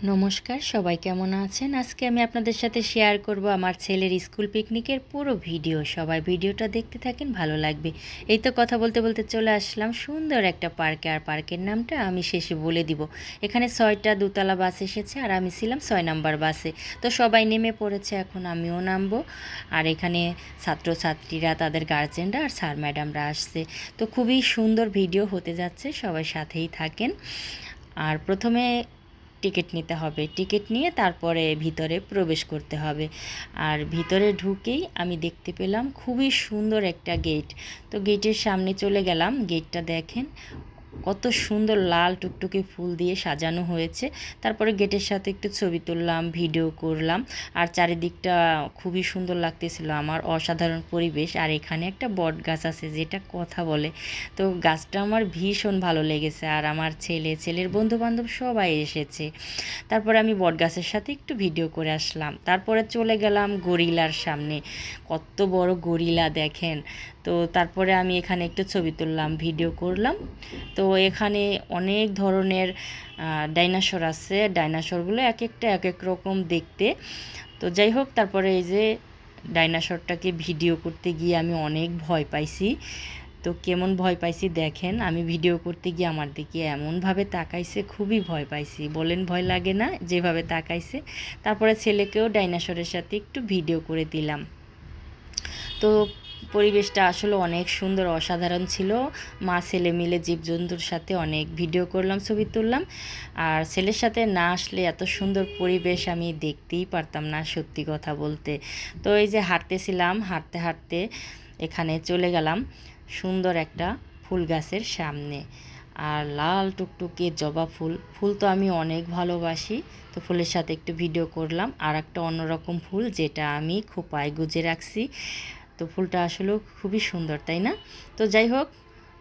নমস্কার, সবাই কেমন আছেন? আজকে আমি আপনাদের সাথে শেয়ার করব আমার ছেলের স্কুল পিকনিকের পুরো ভিডিও। সবাই ভিডিওটা দেখতে থাকেন, ভালো লাগবে। এই তো কথা বলতে বলতে চলে আসলাম সুন্দর একটা পার্কে, আর পার্কের নামটা আমি শেষে বলে দিব। এখানে 6টা দোতলা বাস এসেছে আর আমি ছিলাম 6 নাম্বার বাসে। তো সবাই নেমে পড়েছে, এখন আমিও নামবো। আর এখানে ছাত্রছাত্রীরা, তাদের গার্জেনরা আর স্যার ম্যাডামরা আসছে। তো খুবই সুন্দর ভিডিও হতে যাচ্ছে, সবাই সাথেই থাকেন। আর প্রথমে টিকিট নিতে হবে, টিকিট নিয়ে তারপরে ভিতরে প্রবেশ করতে হবে। আর ভিতরে ঢুকেই আমি দেখতে পেলাম খুবই সুন্দর একটা গেট। তো গেটের সামনে চলে গেলাম। গেটটা দেখেন কত সুন্দর লাল টুকটুকে ফুল দিয়ে সাজানো হয়েছে। তারপরে গেটের সাথে একটু ছবি তুললাম, ভিডিও করলাম। আর চারিদিকটা খুবই সুন্দর লাগতেছিল আমার, অসাধারণ পরিবেশ। আর এখানে একটা বট গাছ আছে যেটা কথা বলে। তো গাছটা আমার ভীষণ ভালো লেগেছে। আর আমার ছেলের বন্ধুবান্ধব সবাই এসেছে। তারপরে আমি বট গাছের সাথে একটু ভিডিও করে আসলাম। তারপরে চলে গেলাম গরিলার সামনে। কত বড় গরিলা দেখেন। তো তারপরে আমি এখানে একটু ছবি তুললাম, ভিডিও করলাম। তো এখানে অনেক ধরনের ডাইনোসর আছে। ডাইনোসরগুলো এক একটা এক এক রকম দেখতে। তো যাই হোক, তারপরে এই যে ডাইনোসরটাকে ভিডিও করতে গিয়ে আমি অনেক ভয় পাইছি। তো কেমন ভয় পাইছি দেখেন, আমি ভিডিও করতে গিয়ে আমার দিকে এমনভাবে তাকাইছে, খুবই ভয় পাইছি। বলেন ভয় লাগে না যেভাবে তাকাইছে। তারপরে ছেলেকেও ডাইনোসরের সাথে একটু ভিডিও করে দিলাম। তো পরিবেশটা আসলে অনেক সুন্দর, অসাধারণ ছিল। মা ছেলে মিলে জীবজন্তুর সাথে অনেক ভিডিও করলাম, ছবি তুললাম। আর ছেলের সাথে না আসলে এত সুন্দর পরিবেশ আমি দেখতেই পারতাম না, সত্যি কথা বলতে। তো এই যে হাঁটতেছিলাম, হাঁটতে হাঁটতে এখানে চলে গেলাম সুন্দর একটা ফুল গাছের সামনে। আর লাল টুকটুকে জবা ফুল, ফুল তো আমি অনেক ভালোবাসি। তো ফুলের সাথে একটু ভিডিও করলাম। আর একটা অন্যরকম ফুল যেটা আমি খোঁপায় গুজে রাখছি। তো ফুলটা আসলেও খুবই সুন্দর, তাই না? তো যাই হোক,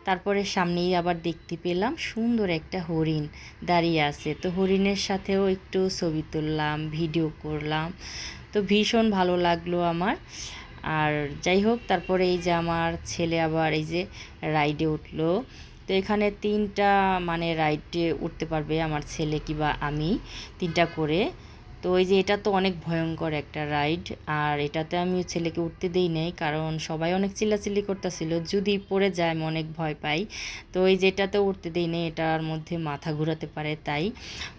তারপরে সামনেই আবার দেখতে পেলাম সুন্দর একটা হরিণ দাঁড়িয়ে আছে। তো হরিণের সাথেও একটু ছবি তুললাম, ভিডিও করলাম। তো ভীষণ ভালো লাগলো আমার। আর যাই হোক, তারপরে এই যে আমার ছেলে আবার এই যে রাইডে উঠলো। তো এখানে 3টা মানে রাইডে উঠতে পারবে আমার ছেলে কিংবা আমি, 3টা করে। তো ওই যে এটা তো অনেক ভয়ঙ্কর একটা রাইড। আর এটাতে আমি ছেলেকে উঠতে দেই নাই, কারণ সবাই অনেক চিল্লাচিল্লি করতেছিল, যদি পড়ে যায় আমি অনেক ভয় পাই। তো এই যেটাতে উঠতে দেই নাই, এটার মধ্যে মাথা ঘোরাতে পারে তাই।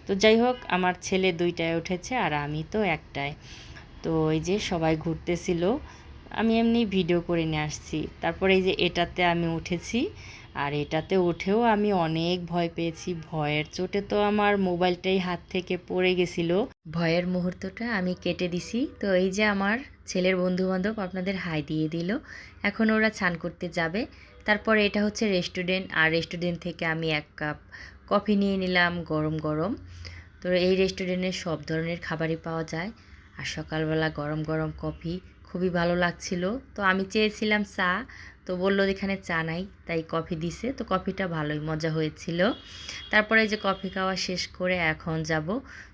তো যাই হোক, আমার ছেলে 2টায় উঠেছে আর আমি তো একটায়। তো এই যে সবাই ঘুরতেছিল, আমি এমনি ভিডিও করে নিয়ে আসছি। তারপরে এই যে এটাতে আমি উঠেছি। আর এটাতে উঠেও আমি অনেক ভয় পেয়েছি। ভয়ের চোটে তো আমার মোবাইলটাই হাত থেকে পড়ে গেছিলো। ভয়ের মুহূর্তটা আমি কেটে দিছি। তো এই যে আমার ছেলের বন্ধুবান্ধব আপনাদের হাই দিয়ে দিল। এখন ওরা স্নান করতে যাবে। তারপরে এটা হচ্ছে রেস্টুরেন্ট, আর রেস্টুরেন্ট থেকে আমি 1 কাপ কফি নিয়ে নিলাম গরম গরম। তো এই রেস্টুরেন্টে সব ধরনের খাবারই পাওয়া যায়। আর সকালবেলা গরম গরম কফি খুবই ভালো লাগছিল। তো আমি চেয়েছিলাম চা, তো বললো এখানে চা নাই, তাই কফি দিছে। তো কফিটা ভালোই মজা হয়েছিল। তারপরে যে কফি খাওয়া শেষ করে এখন যাব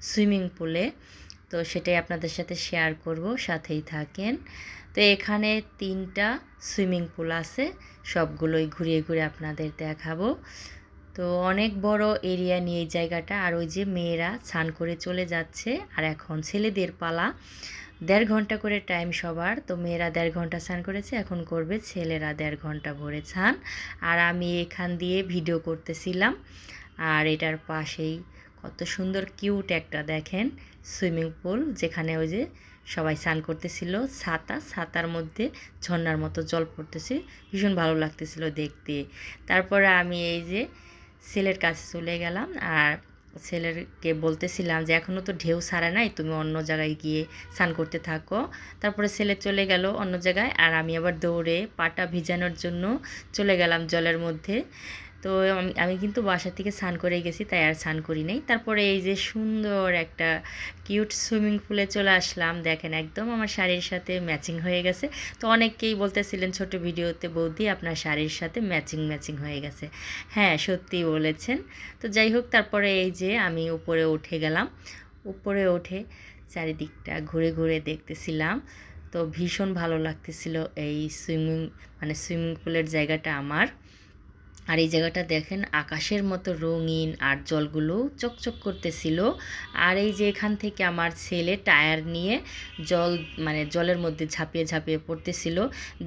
সুইমিং পুলে। তো সেটাই আপনাদের সাথে শেয়ার করব, সাথেই থাকেন। তো এখানে 3টা সুইমিং পুল আছে, সবগুলোই ঘুরিয়ে ঘুরে আপনাদের দেখাবো। তো অনেক বড় এরিয়া নিয়ে এই জায়গাটা। আর ওই যে মেয়েরা স্নান করে চলে যাচ্ছে, আর এখন ছেলেদের পালা। 1.5 ঘন্টা করে টাইম সবার। তো মেয়েরা 1.5 ঘন্টা স্নান করেছে, এখন করবে ছেলেরা 1.5 ঘন্টা ভরে স্নান। আর আমি এখান দিয়ে ভিডিও করতেছিলাম। আর এটার পাশেই কত সুন্দর কিউট একটা দেখেন সুইমিং পুল, যেখানে ওই যে সবাই স্নান করতেছিল। ছাতার মধ্যে ঝর্ণার মতো জল পড়তেছে, ভীষণ ভালো লাগতেছিল দেখতে। তারপরে আমি এই যে ছেলের কাছে চলে গেলাম। আর ছেলেকে বলতেছিলাম যে এখনও তো ঢেউ ছাড়ে নাই, তুমি অন্য জায়গায় গিয়ে স্নান করতে থাকো। তারপরে ছেলে চলে গেল অন্য জায়গায়, আর আমি আবার দৌড়ে পাটা ভিজানোর জন্য চলে গেলাম জলের মধ্যে। তো আমি কিন্তু বাসা থেকে স্নান করে গেছি, তাই আর স্নান করি নাই। তারপরে এই যে সুন্দর একটা কিউট সুইমিং পুলে চলে আসলাম। দেখেন একদম আমার শাড়ির সাথে ম্যাচিং হয়ে গেছে। তো অনেকেই বলতেছিলেন ছোট ভিডিওতে, বৌদি আপনার শাড়ির সাথে ম্যাচিং ম্যাচিং হয়ে গেছে। হ্যাঁ, সত্যিই বলেছেন। তো যাই হোক, তারপরে এই যে আমি উপরে উঠে গেলাম। উপরে উঠে চারিদিকটা ঘুরে ঘুরে দেখতেছিলাম। তো ভীষণ ভালো লাগতেছিল এই সুইমিং পুলের জায়গাটা আমার। আর এই জায়গাটা দেখেন আকাশের মতো রঙিন, আর জলগুলো চকচক করতেছিল। আর এই যে এখান থেকে আমার ছেলে টায়ার নিয়ে জল মানে জলের মধ্যে ঝাঁপিয়ে ঝাঁপিয়ে পড়তেছিল।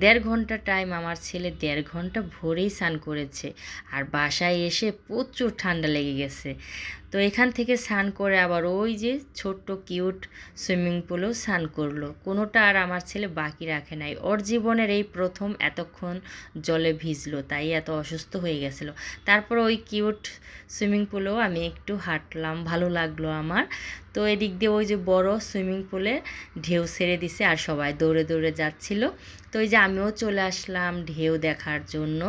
1.5 ঘন্টা টাইম আমার ছেলে 1.5 ঘন্টা ভোরেই স্নান করেছে। আর বাসায় এসে প্রচুর ঠান্ডা লেগে গেছে। তো এখান থেকে স্নান করে আবার ওই যে ছোট্ট কিউট সুইমিং পুলেও স্নান করলো। কোনোটা আর আমার ছেলে বাকি রাখে নাই। ওর জীবনের এই প্রথম এতক্ষণ জলে ভিজলো, তাই এত অসুস্থ হয়ে গেছিলো। তারপর ওই কিউট সুইমিং পুলেও আমি একটু হাঁটলাম, ভালো লাগলো আমার। তো এদিক দিয়ে ওই যে বড় সুইমিং পুলে ঢেউ ছেড়ে দিছে আর সবাই দৌড়ে দৌড়ে যাচ্ছিল। তো এই যে আমিও চলে আসলাম ঢেউ দেখার জন্য।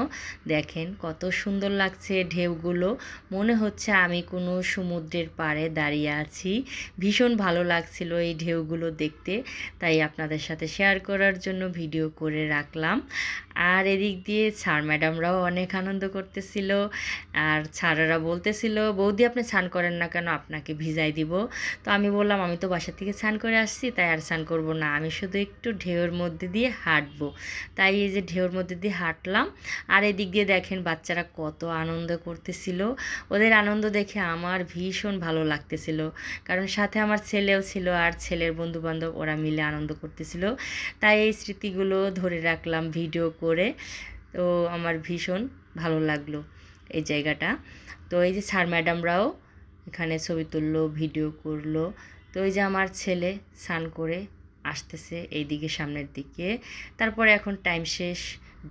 দেখেন কত সুন্দর লাগছে ঢেউগুলো, মনে হচ্ছে আমি কোনো সমুদ্রের পাড়ে দাঁড়িয়ে আছি। ভীষণ ভালো লাগছিল এই ঢেউগুলো দেখতে, তাই আপনাদের সাথে শেয়ার করার জন্য ভিডিও করে রাখলাম। আর এদিক দিয়ে স্যার ম্যাডামরাও অনেক আনন্দ করতেছিল। আর স্যারেরা বলতেছিল, বৌদি আপনি স্নান করেন না কেন, আপনাকে ভিজাই দিব। তো আমি বললাম আমি তো বাসা থেকে স্নান করে আসছি, তাই আর স্নান করবো না, আমি শুধু একটু ঢেউয়ের মধ্যে দিয়ে হাঁটবো। তাই এই যে ঢেউর মধ্যে দিয়ে হাঁটলাম। আর এদিক দিয়ে দেখেন বাচ্চারা কত আনন্দ করতেছিল। ওদের আনন্দ দেখে আমার ভীষণ ভালো লাগতেছিল, কারণ সাথে আমার ছেলেও ছিল আর ছেলের বন্ধুবান্ধব, ওরা মিলে আনন্দ করতেছিল। তাই এই স্মৃতিগুলো ধরে রাখলাম ভিডিও করে। তো আমার ভীষণ ভালো লাগলো এই জায়গাটা। তো এই যে স্যার ম্যাডামরাও এখানে ছবি তুললো, ভিডিও করলো। তো এই যে আমার ছেলে স্নান করে আসতেছে এইদিকে সামনের দিকে। তারপরে এখন টাইম শেষ,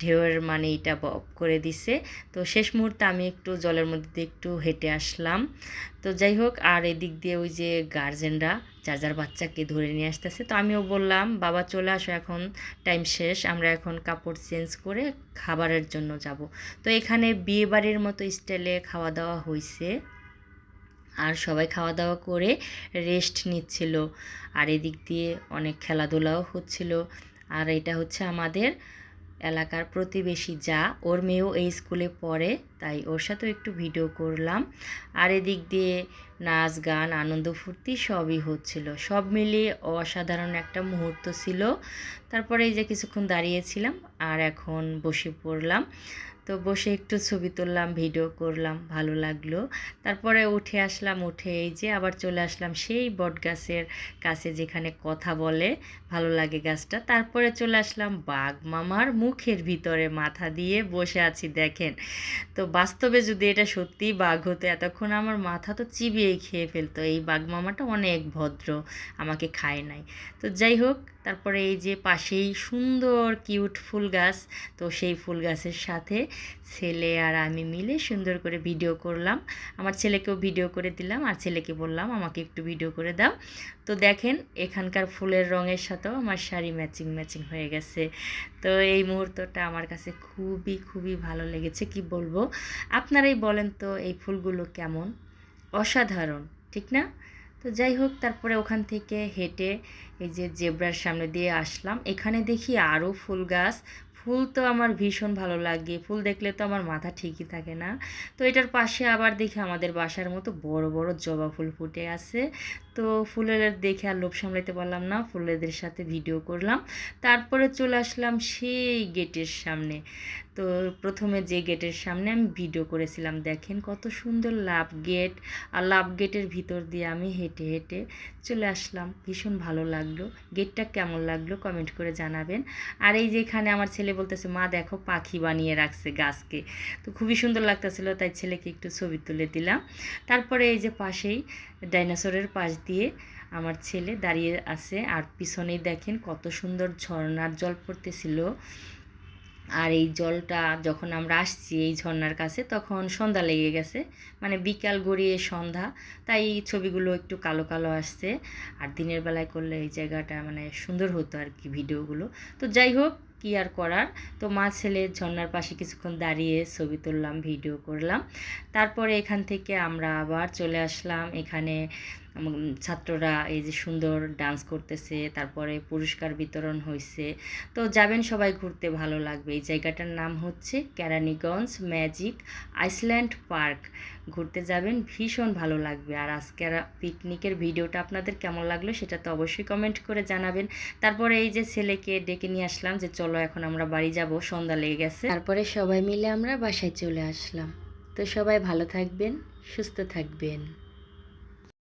ঢেউয়ের মানে এটা অফ করে দিছে। তো শেষ মুহূর্তে আমি একটু জলের মধ্যে দিয়ে একটু হেঁটে আসলাম। তো যাই হোক, আর এদিক দিয়ে ওই যে গার্জেনরা যার যার বাচ্চাকে ধরে নিয়ে আসতেছে। তো আমিও বললাম বাবা চলে আসো, এখন টাইম শেষ, আমরা এখন কাপড় চেঞ্জ করে খাবারের জন্য যাব। তো এখানে বিয়েবাড়ির মতো স্টাইলে খাওয়া দাওয়া হয়েছে, আর সবাই খাওয়া দাওয়া করে রেস্ট নিচ্ছিল। আর এদিক দিয়ে অনেক খেলাধুলাও হচ্ছিল। আর এটা হচ্ছে আমাদের এলাকার প্রতিবেশী, যা ওর মেয়েও এই স্কুলে পড়ে, তাই ওর সাথেও একটু ভিডিও করলাম। আর এদিক দিয়ে নাচ গান আনন্দ ফুর্তি সবই হচ্ছিল, সব মিলিয়ে অসাধারণ একটা মুহূর্ত ছিল। তারপরে এই যে কিছুক্ষণ দাঁড়িয়েছিলাম আর এখন বসে পড়লাম। তো বসে একটু ছবি তুললাম, ভিডিও করলাম, ভালো লাগলো। তারপরে উঠে আসলাম, উঠে এই যে আবার চলে আসলাম সেই বট গাছের কাছে যেখানে কথা বলে, ভালো লাগে গাছটা। তারপরে চলে আসলাম বাঘ মামার মুখের ভিতরে মাথা দিয়ে বসে আছি দেখেন। তো বাস্তবে যদি এটা সত্যিই বাঘ হতো, এতক্ষণ আমার মাথা তো চিবিয়েই খেয়ে ফেলতো। এই বাঘ মামাটা অনেক ভদ্র, আমাকে খায় নাই। তো যাই হোক, তারপরে এই যে পাশেই সুন্দর কিউট ফুল গাছ, তো সেই ফুল গাছের সাথে ছেলে আর আমি মিলে সুন্দর করে ভিডিও করলাম। আমার ছেলেকেও ভিডিও করে দিলাম, আর ছেলেকে বললাম আমাকে একটু ভিডিও করে দাও। তো দেখেন এখানকার ফুলের রঙের সাথেও আমার শাড়ি ম্যাচিং ম্যাচিং হয়ে গেছে। তো এই মুহূর্তটা আমার কাছে খুবই খুবই ভালো লেগেছে, কি বলবো। আপনারাই বলেন তো এই ফুলগুলো কেমন, অসাধারণ ঠিক না? তো যাই হোক, তারপরে ওখান থেকে হেঁটে এই যে জেব্রার সামনে দিয়ে আসলাম। এখানে দেখি আরও ফুল গাছ। ফুল তো আমার ভীষণ ভালো লাগে, ফুল দেখলে তো আমার মাথা ঠিকই থাকে না। তো এটার পাশে আবার দেখি আমাদের বাসার মতো বড় বড় জবা ফুল ফুটে আছে। তো ফুলের দেখে আর লোভ সামলাতে পারলাম না, ফুলেদের সাথে ভিডিও করলাম। তারপরে চলে আসলাম সেই গেটের সামনে। তো প্রথমে যে গেটের সামনে আমি ভিডিও করেছিলাম, দেখেন কত সুন্দর লাভ গেট। আর লাভ গেটের ভিতর দিয়ে আমি হেঁটে হেঁটে চলে আসলাম, ভীষণ ভালো লাগলো। গেটটা কেমন লাগলো কমেন্ট করে জানাবেন। আর এই যে এখানে আমার ছেলে বলতেছে মা দেখো পাখি বানিয়ে রাখছে গাছকে। তো খুবই সুন্দর লাগতেছিলো, তাই ছেলেকে একটু ছবি তুলে দিলাম। তারপরে এই যে পাশেই ডাইনোসরের পাশ দিয়ে আমার ছেলে দাঁড়িয়ে আছে, আর পিছনেই দেখেন কত সুন্দর ঝর্ণার জল পড়তেছিল। আর এই জলটা যখন আমরা আসছি এই ঝর্ণার কাছে, তখন সন্ধ্যা লেগে গেছে, মানে বিকাল গড়িয়ে সন্ধ্যা, তাই ছবিগুলো একটু কালো কালো আসছে। আর দিনের বেলায় করলে এই জায়গাটা মানে সুন্দর হতো আর কি ভিডিওগুলো। তো যাই হোক, কী আর করার। তো মা ছেলে ঝর্ণার পাশে কিছুক্ষণ দাঁড়িয়ে ছবি তুললাম, ভিডিও করলাম। তারপরে এখান থেকে আমরা আবার চলে আসলাম এখানে। ছাত্ররা এই যে সুন্দর ডান্স করতেছে, তারপরে পুরস্কার বিতরণ হয়েছে। তো যাবেন সবাই ঘুরতে, ভালো লাগবে। এই জায়গাটার নাম হচ্ছে কেরানীগঞ্জ ম্যাজিক আইসল্যান্ড পার্ক। ঘুরতে যাবেন, ভীষণ ভালো লাগবে। আর আজকের পিকনিকের ভিডিওটা আপনাদের কেমন লাগলো সেটা তো অবশ্যই কমেন্ট করে জানাবেন। তারপরে এই যে ছেলেকে ডেকে নিয়ে আসলাম যে চলো এখন আমরা বাড়ি যাব, সন্ধ্যা লেগে গেছে। তারপরে সবাই মিলে আমরা বাসায় চলে আসলাম। তো সবাই ভালো থাকবেন, সুস্থ থাকবেন।